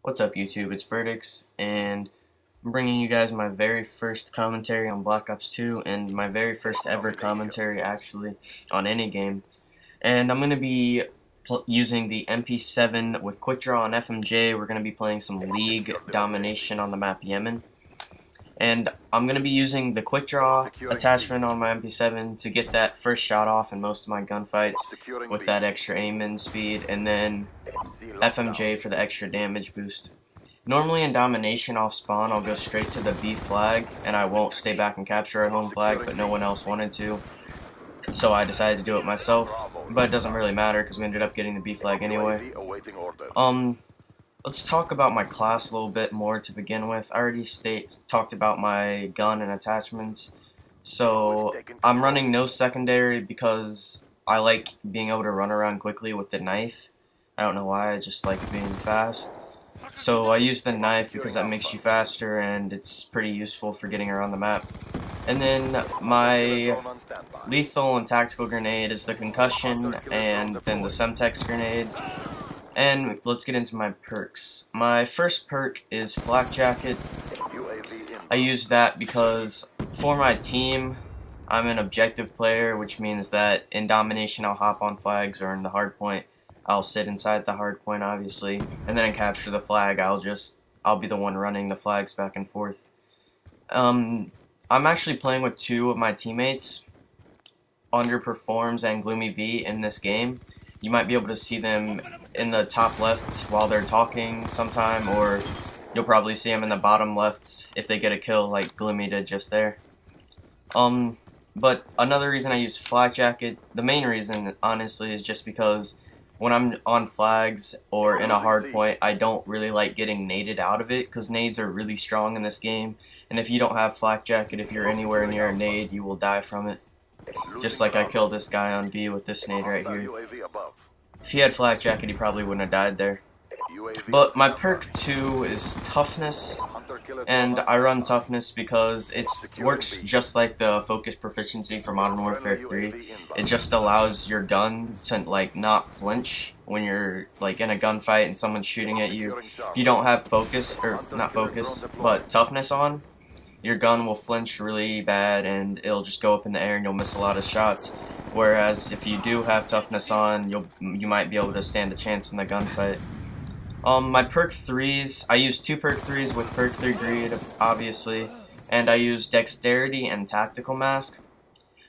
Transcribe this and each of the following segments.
What's up, YouTube? It's Verdix, and I'm bringing you guys my very first commentary on Black Ops 2, and my very first ever commentary, actually, on any game. And I'm going to be using the MP7 with Quick Draw on FMJ. We're going to be playing some League Domination on the map Yemen. And I'm going to be using the Quick Draw attachment on my MP7 to get that first shot off in most of my gunfights with that extra aim in speed, and then FMJ for the extra damage boost. Normally in Domination off spawn I'll go straight to the B flag and I won't stay back and capture a home flag, but no one else wanted to, so I decided to do it myself. But it doesn't really matter because we ended up getting the B flag anyway. Let's talk about my class a little bit more to begin with. I already talked about my gun and attachments. So I'm running no secondary because I like being able to run around quickly with the knife. I don't know why, I just like being fast. So I use the knife because that makes you faster and it's pretty useful for getting around the map. And then my lethal and tactical grenade is the concussion, and then the Semtex grenade. And let's get into my perks. My first perk is Flak Jacket. I use that because for my team, I'm an objective player, which means that in Domination I'll hop on flags, or in the hardpoint I'll sit inside the hardpoint, obviously, and then in capture the flag I'll be the one running the flags back and forth. I'm actually playing with two of my teammates, Underperforms and Gloomy V, in this game. You might be able to see them in the top left while they're talking sometime, or you'll probably see them in the bottom left if they get a kill like Gloomy did just there. But another reason I use Flak Jacket, the main reason honestly, is just because when I'm on flags or in a hard point, I don't really like getting naded out of it, because nades are really strong in this game, and if you don't have Flak Jacket, if you're anywhere near a nade, you will die from it. Just like I killed this guy on B with this nade right here. If he had Flak Jacket, he probably wouldn't have died there. But my perk 2 is Toughness, and I run Toughness because it works just like the Focus Proficiency for Modern Warfare 3. It just allows your gun to like not flinch when you're like in a gunfight and someone's shooting at you. If you don't have Focus, or not Focus, but Toughness on, your gun will flinch really bad and it'll just go up in the air and you'll miss a lot of shots. Whereas if you do have Toughness on, you might be able to stand a chance in the gunfight. My perk 3s, I use two perk 3s with perk 3 greed, obviously, and I use Dexterity and Tactical Mask.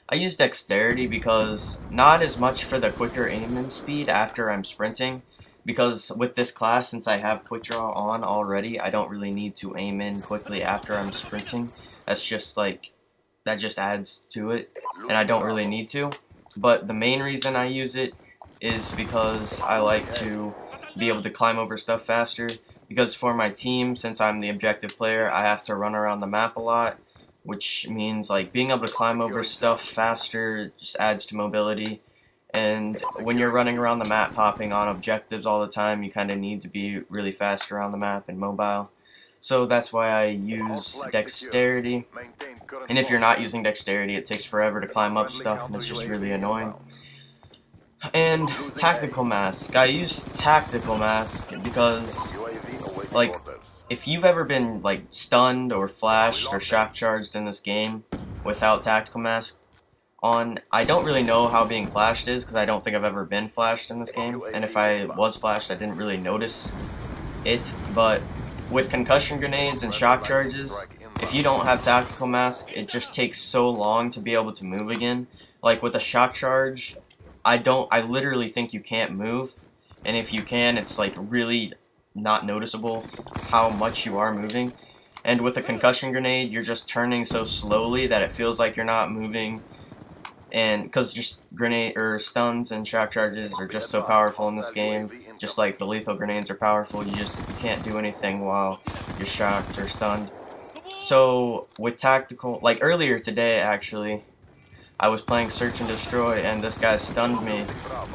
I use Dexterity because not as much for the quicker aim and speed after I'm sprinting, because with this class, since I have Quick Draw on already, I don't really need to aim in quickly after I'm sprinting. That's just like, that just adds to it, and I don't really need to. But the main reason I use it is because I like to be able to climb over stuff faster, because for my team, since I'm the objective player, I have to run around the map a lot, which means like being able to climb over stuff faster just adds to mobility. And when you're running around the map popping on objectives all the time, you kind of need to be really fast around the map and mobile. So that's why I use Dexterity. And if you're not using Dexterity, it takes forever to climb up stuff and it's just really annoying. And Tactical Mask. I use Tactical Mask because, like, if you've ever been like stunned or flashed or shock charged in this game without Tactical Mask on, I don't really know how being flashed is, because I don't think I've ever been flashed in this game, and if I was flashed I didn't really notice it. But with concussion grenades and shock charges, if you don't have Tactical Mask, it just takes so long to be able to move again. Like with a shock charge, I literally think you can't move, and if you can, it's like really not noticeable how much you are moving. And with a concussion grenade, you're just turning so slowly that it feels like you're not moving. And because just grenade or stuns and shock charges are just so powerful in this game, just like the lethal grenades are powerful, you can't do anything while you're shocked or stunned. So with tactical, like earlier today actually, I was playing Search and Destroy and this guy stunned me,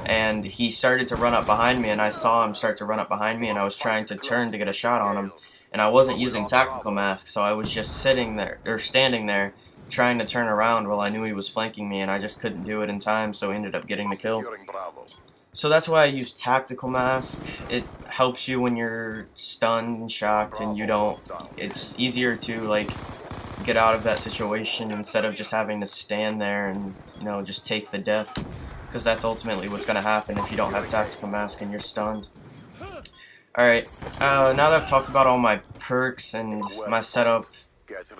and he started to run up behind me, and I saw him start to run up behind me, and I was trying to turn to get a shot on him, and I wasn't using Tactical Mask, so I was just sitting there, or standing there, trying to turn around while I knew he was flanking me, and I just couldn't do it in time, so I ended up getting the kill. So that's why I use Tactical Mask. It helps you when you're stunned and shocked and you don't, it's easier to like get out of that situation instead of just having to stand there and, you know, just take the death, because that's ultimately what's going to happen if you don't have Tactical Mask and you're stunned. Alright, now that I've talked about all my perks and my setup,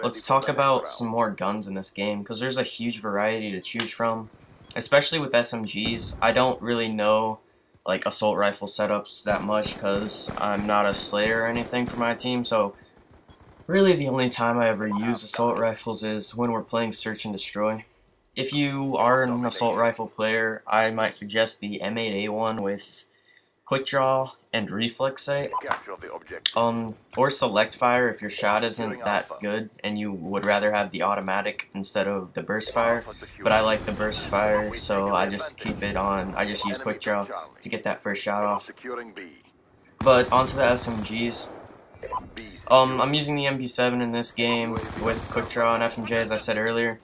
let's talk about some more guns in this game, because there's a huge variety to choose from, especially with SMGs. I don't really know like assault rifle setups that much because I'm not a slayer or anything for my team, so really the only time I ever use assault rifles is when we're playing search and destroy. If you are an assault rifle player, I might suggest the M8A1 with quick draw and reflex sight, or select fire if your shot isn't that good and you would rather have the automatic instead of the burst fire. But I like the burst fire, so I just keep it on. I just use quick draw to get that first shot off. But onto the SMGs. I'm using the MP7 in this game with quick draw and FMJ, as I said earlier.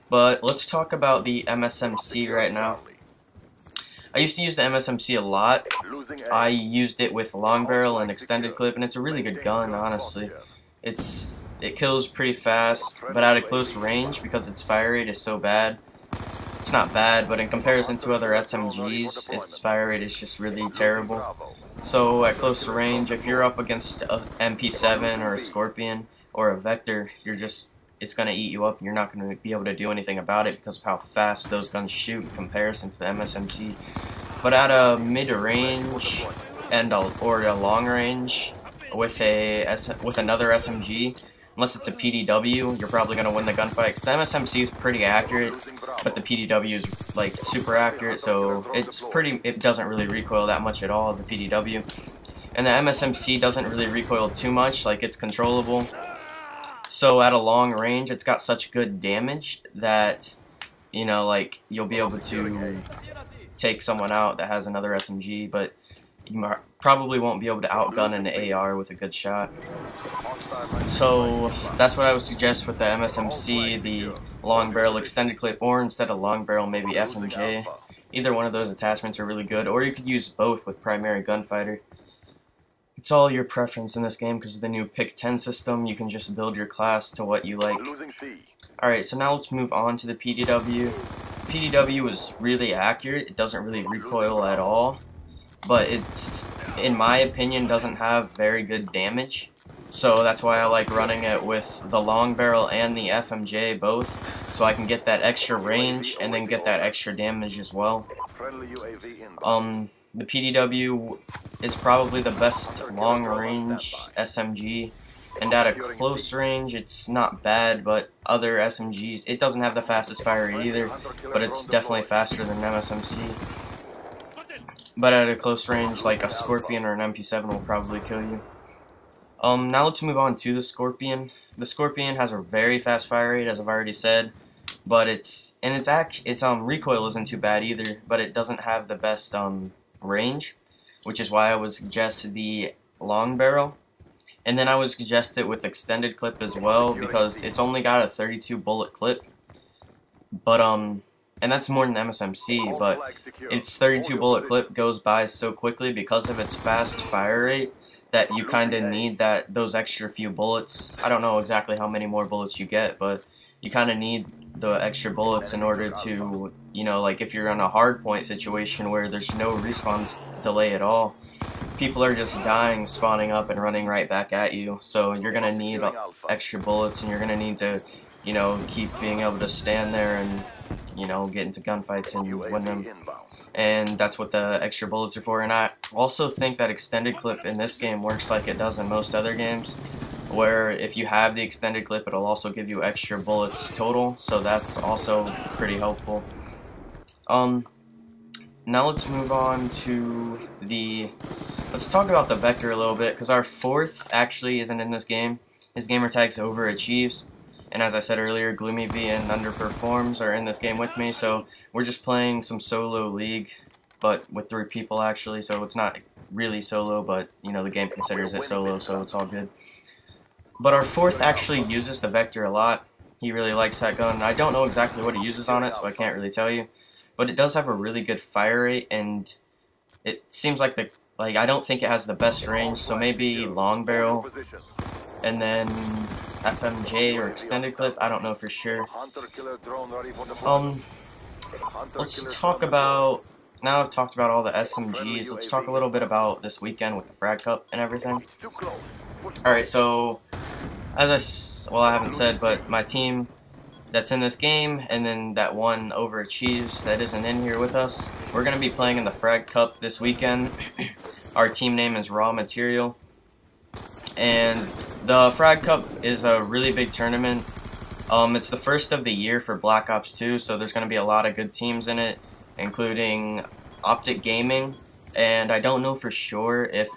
But let's talk about the MSMC right now. I used to use the MSMC a lot. I used it with long barrel and extended clip, and it's a really good gun, honestly. It kills pretty fast, but at a close range, because its fire rate is so bad, it's not bad, but in comparison to other SMGs, its fire rate is just really terrible. So at close range, if you're up against a MP7 or a Scorpion or a Vector, it's going to eat you up and you're not going to be able to do anything about it because of how fast those guns shoot in comparison to the MSMG. But at a mid-range or a long range with another SMG, unless it's a PDW, you're probably going to win the gunfight, because the MSMC is pretty accurate, but the PDW is like super accurate, so it doesn't really recoil that much at all, the PDW. And the MSMC doesn't really recoil too much, like it's controllable. So at a long range, it's got such good damage that, you know, like you'll be able to take someone out that has another SMG, but you probably won't be able to outgun an AR with a good shot. So that's what I would suggest with the MSMC, the long barrel extended clip, or instead of long barrel, maybe FMJ. Either one of those attachments are really good, or you could use both with primary gunfighter. It's all your preference in this game because of the new pick 10 system. You can just build your class to what you like. Alright, so now let's move on to the PDW. PDW is really accurate. It doesn't really recoil at all, but it's, in my opinion, doesn't have very good damage. So that's why I like running it with the long barrel and the FMJ both, so I can get that extra range and then get that extra damage as well. The PDW is probably the best long-range SMG, and at a close range, it's not bad, but other SMGs, it doesn't have the fastest fire rate either, but it's definitely faster than MSMC. But at a close range, like a Scorpion or an MP7 will probably kill you. Now let's move on to the Scorpion. The Scorpion has a very fast fire rate, as I've already said, but its recoil isn't too bad either, but it doesn't have the best range, which is why I would suggest the long barrel. And then I would suggest it with extended clip as well, because it's only got a 32 bullet clip, but and that's more than MSMC, but its 32 bullet clip goes by so quickly because of its fast fire rate that you kind of need those extra few bullets. I don't know exactly how many more bullets you get, but you kind of need the extra bullets in order to, you know, like if you're in a hard point situation where there's no respawn delay at all, people are just dying, spawning up and running right back at you, so you're gonna need extra bullets, and you're gonna need to, you know, keep being able to stand there and, you know, get into gunfights and win them. And that's what the extra bullets are for. And I also think that extended clip in this game works like it does in most other games, where if you have the extended clip, it'll also give you extra bullets total, so that's also pretty helpful. Now let's move on to let's talk about the Vector a little bit, because our fourth actually isn't in this game. His gamertag's overachieves, and as I said earlier, Gloomy V and Underperforms are in this game with me, so we're just playing some solo league, but with 3 people actually, so it's not really solo, but you know, the game considers it solo, so it's all good. But our fourth actually uses the Vector a lot. He really likes that gun. I don't know exactly what he uses on it, so I can't really tell you. But it does have a really good fire rate, and it seems like I don't think it has the best range, so maybe long barrel, and then FMJ or extended clip. I don't know for sure. Let's talk about, now I've talked about all the SMGs, let's talk a little bit about this weekend with the Frag Cup and everything. Alright, so as I haven't said, but my team that's in this game, and then that one overachieves that isn't in here with us, we're going to be playing in the Frag Cup this weekend. Our team name is Raw Material, and the Frag Cup is a really big tournament. It's the first of the year for Black Ops 2, so there's going to be a lot of good teams in it, including Optic Gaming, and I don't know for sure if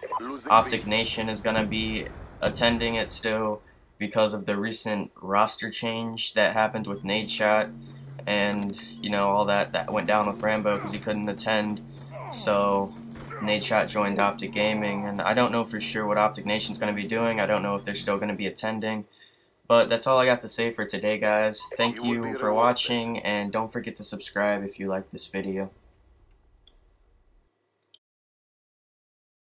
Optic Nation is going to be attending it still, because of the recent roster change that happened with Nadeshot, and you know, all that went down with Rambo because he couldn't attend. So Nadeshot joined Optic Gaming, and I don't know for sure what Optic Nation's going to be doing. I don't know if they're still going to be attending. But that's all I got to say for today, guys. Thank you for watching, and don't forget to subscribe if you like this video.